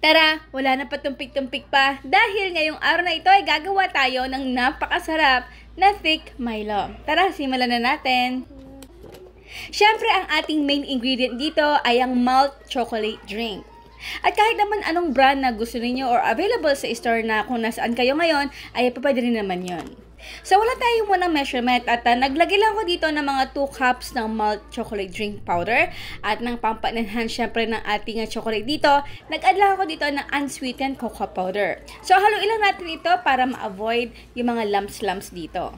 Tara, wala na patumpik-tumpik pa dahil ngayong araw na ito ay gagawa tayo ng napakasarap na thick Milo. Tara, simulan na natin. Siyempre, ang ating main ingredient dito ay ang malt chocolate drink. At kahit naman anong brand na gusto niyo or available sa store na kung nasaan kayo ngayon, ay pwede rin naman yon. So, wala tayong munang measurement at naglagay lang ko dito ng mga 2 cups ng malt chocolate drink powder at ng pampa-enhance syempre ng ating chocolate dito. Nag-add lang ako dito ng unsweetened cocoa powder. So, haluin lang natin ito para ma-avoid yung mga lumps-lumps dito.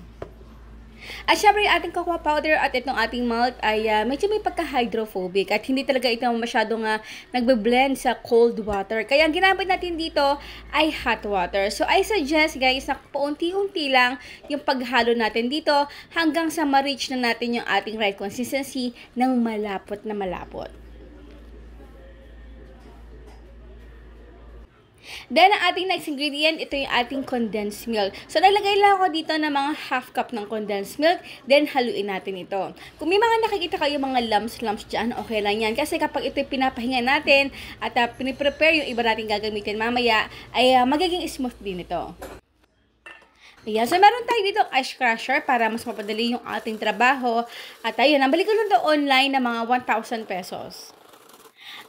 At syempre, yung ating cocoa powder at itong ating malt ay medyo may pagka-hydrophobic at hindi talaga ito masyadong nagbe-blend sa cold water. Kaya ang ginamit natin dito ay hot water. So, I suggest guys na paunti-unti lang yung paghalo natin dito hanggang sa ma-reach na natin yung ating right consistency ng malapot na malapot. Then, ang ating next ingredient, ito yung ating condensed milk. So, nalagay lang ako dito ng mga half cup ng condensed milk. Then, haluin natin ito. Kung may mga nakikita kayo mga lumps dyan, okay lang yan. Kasi kapag ito pinapahinga natin at piniprepare yung iba natin gagamitin mamaya, ay magiging smooth din ito. Ayan, so meron tayo dito ice crusher para mas mapadali yung ating trabaho. At ayun, nabalik ko lang ito online na mga 1,000 pesos.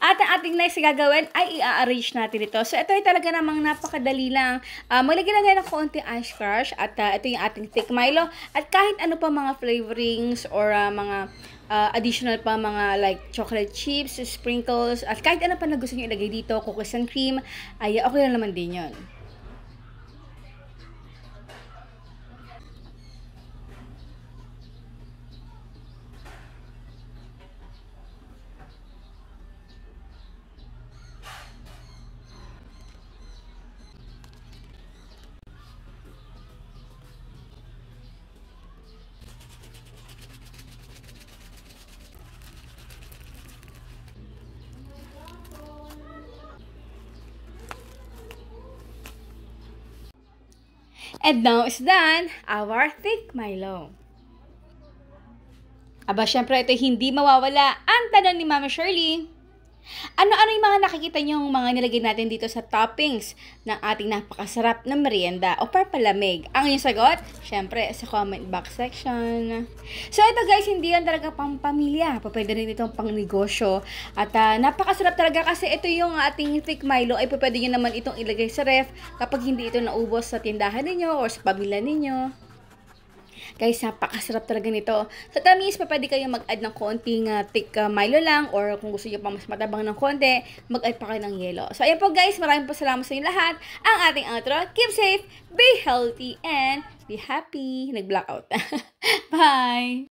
At ang ating next gagawin ay i-arrange natin ito. So, ito ay talaga namang napakadali lang. Maglagyan na tayo ng konti ice crush at ito yung ating thick Milo. At kahit ano pa mga flavorings or mga additional pa mga like chocolate chips, sprinkles, at kahit ano pa na gusto nyo ilagay dito, cookies and cream, ay okay lang naman din yun. And now is done our thick Milo. Aba, syempre ito hindi mawawala ang tanong ni Mama Shirley. Ano-ano yung mga nakikita niyong mga nilagay natin dito sa toppings ng ating napakasarap na merienda o pampalamig? Ang inyong sagot, syempre, sa comment box section. So, ito guys, hindi yan talaga pampamilya. Pwede rin itong pang negosyo. At napakasarap talaga kasi ito yung ating thick Milo ay pwede nyo naman itong ilagay sa ref kapag hindi ito naubos sa tindahan ninyo or sa pamilya ninyo. Guys, napakasarap talaga nito. Sa tamis, pwede kayo mag-add ng konting thick Milo lang or kung gusto nyo pa mas matabang ng konti, mag-add pa kayo ng yelo. So, ayan po guys, maraming po salamat sa inyo lahat. Ang ating outro, keep safe, be healthy, and be happy. Nag-blackout. Bye!